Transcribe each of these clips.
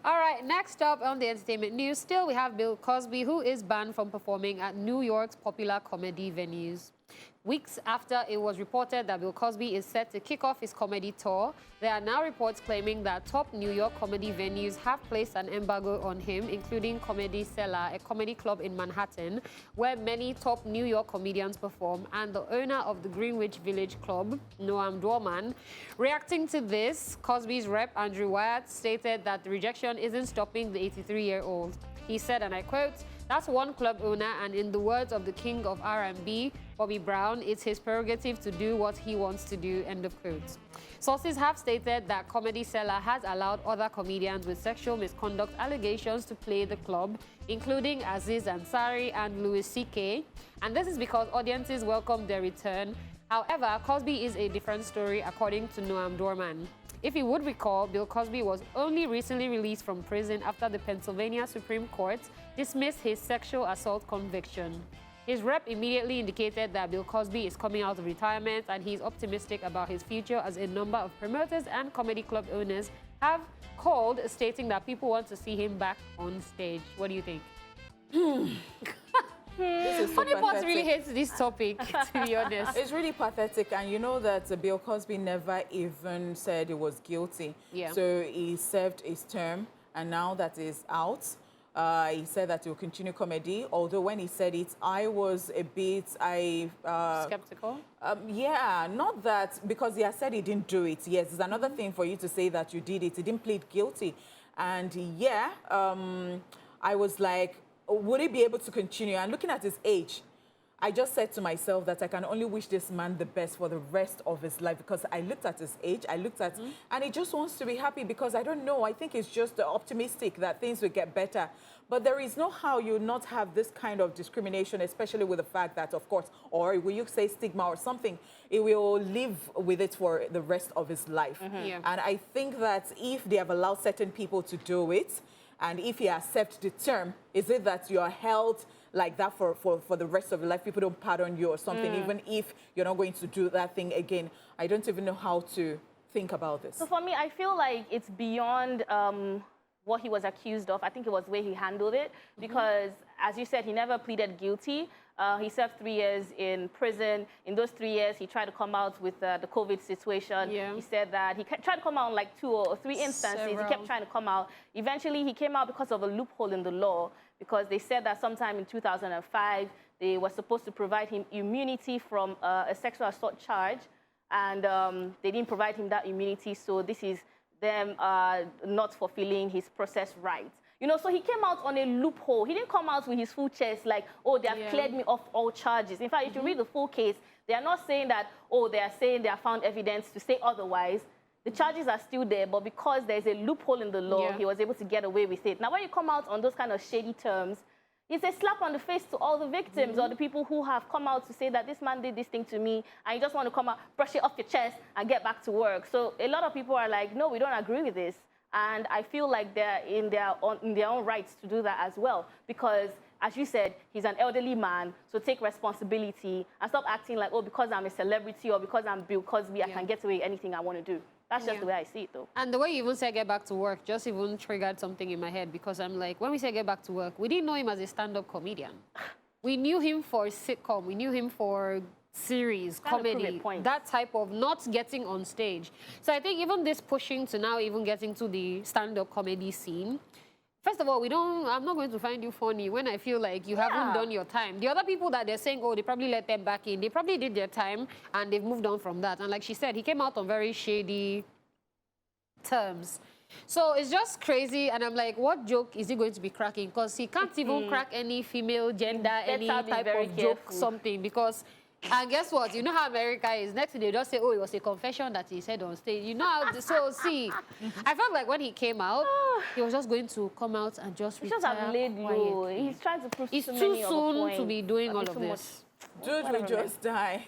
All right, next up on the entertainment news, still we have Bill Cosby, who is banned from performing at New York's popular comedy venues. Weeks after it was reported that Bill Cosby is set to kick off his comedy tour, there are now reports claiming that top New York comedy venues have placed an embargo on him, including Comedy Cellar, a comedy club in Manhattan, where many top New York comedians perform, and the owner of the Greenwich Village Club, Noam Dworman. Reacting to this, Cosby's rep, Andrew Wyatt, stated that the rejection isn't stopping the 83-year-old. He said, and I quote, "That's one club owner, and in the words of the king of R&B, Bobby Brown, it's his prerogative to do what he wants to do," end of quote. Sources have stated that Comedy Cellar has allowed other comedians with sexual misconduct allegations to play the club, including Aziz Ansari and Louis C.K., and this is because audiences welcomed their return. However, Cosby is a different story, according to Noam Dworman. If you would recall, Bill Cosby was only recently released from prison after the Pennsylvania Supreme Court dismissed his sexual assault conviction. His rep immediately indicated that Bill Cosby is coming out of retirement and he's optimistic about his future, as a number of promoters and comedy club owners have called, stating that people want to see him back on stage. What do you think? This is so Funny Boss pathetic. really hates this topic, to be honest. It's really pathetic, and you know that Bill Cosby never even said he was guilty. Yeah. So he served his term, and now that he's out, he said that he will continue comedy. Although when he said it, I was a bit, Skeptical? yeah, not that, because he has said he didn't do it. Yes, it's another thing for you to say that you did it. He didn't plead guilty. And yeah, I was like, would he be able to continue? And looking at his age, I just said to myself that I can only wish this man the best for the rest of his life, because I looked at his age, and he just wants to be happy, because I don't know, I think he's just optimistic that things will get better. But there is no how you not have this kind of discrimination, especially with the fact that, of course, or will you say stigma or something, he will live with it for the rest of his life. Yeah. And I think that if they have allowed certain people to do it, and if he accepts the term, is it that you are held like that for the rest of your life? People don't pardon you or something, even if you're not going to do that thing again. I don't even know how to think about this. So for me, I feel like it's beyond what he was accused of. I think it was the way he handled it, because, as you said, he never pleaded guilty. He served 3 years in prison. In those 3 years, he tried to come out with the COVID situation. Yeah. He said that he tried to come out on like 2 or 3 instances. Several. He kept trying to come out. Eventually, he came out because of a loophole in the law, because they said that sometime in 2005, they were supposed to provide him immunity from a sexual assault charge, and they didn't provide him that immunity, so this is them not fulfilling his process rights. You know, so he came out on a loophole. He didn't come out with his full chest like, oh, they have cleared me of all charges. In fact, if you read the full case, they are not saying that, oh, they are saying they have found evidence to say otherwise. The charges are still there, but because there's a loophole in the law, he was able to get away with it. Now, when you come out on those kind of shady terms, it's a slap on the face to all the victims or the people who have come out to say that this man did this thing to me, and you just want to come out, brush it off your chest, and get back to work. So a lot of people are like, no, we don't agree with this. And I feel like they're in their own rights to do that as well, because, as you said, he's an elderly man, so take responsibility and stop acting like, oh, because I'm a celebrity or because I'm Bill Cosby, I can get away with anything I want to do. That's just the way I see it, though. And the way you even said get back to work just even triggered something in my head, because I'm like, when we say get back to work, we didn't know him as a stand-up comedian. We knew him for sitcom. We knew him for series, comedy, that type of not getting on stage. So I think even this pushing to now even getting to the stand-up comedy scene, first of all, I'm not going to find you funny when I feel like you haven't done your time. The other people that they're saying, oh, they probably let them back in, they probably did their time and they've moved on from that. And like she said, he came out on very shady terms. So it's just crazy, and I'm like, what joke is he going to be cracking? Because he can't even crack any female gender, any type of joke, something, because... And guess what? You know how America is. Next thing they just say, oh, it was a confession that he said on stage. You know how... So, see, I felt like when he came out, he was just going to come out and just retire. He just have laid low. He's trying to prove it's too soon to be doing all of this. Dude will just die.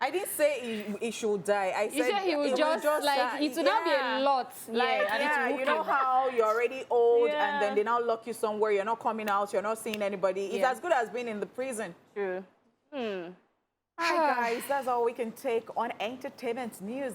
I didn't say he should die. I said he would just like, die. It would not be a lot. Like, you know how you're already old and then they now lock you somewhere, you're not coming out, you're not seeing anybody. It's as good as being in the prison. True. All right, guys, that's all we can take on entertainment news.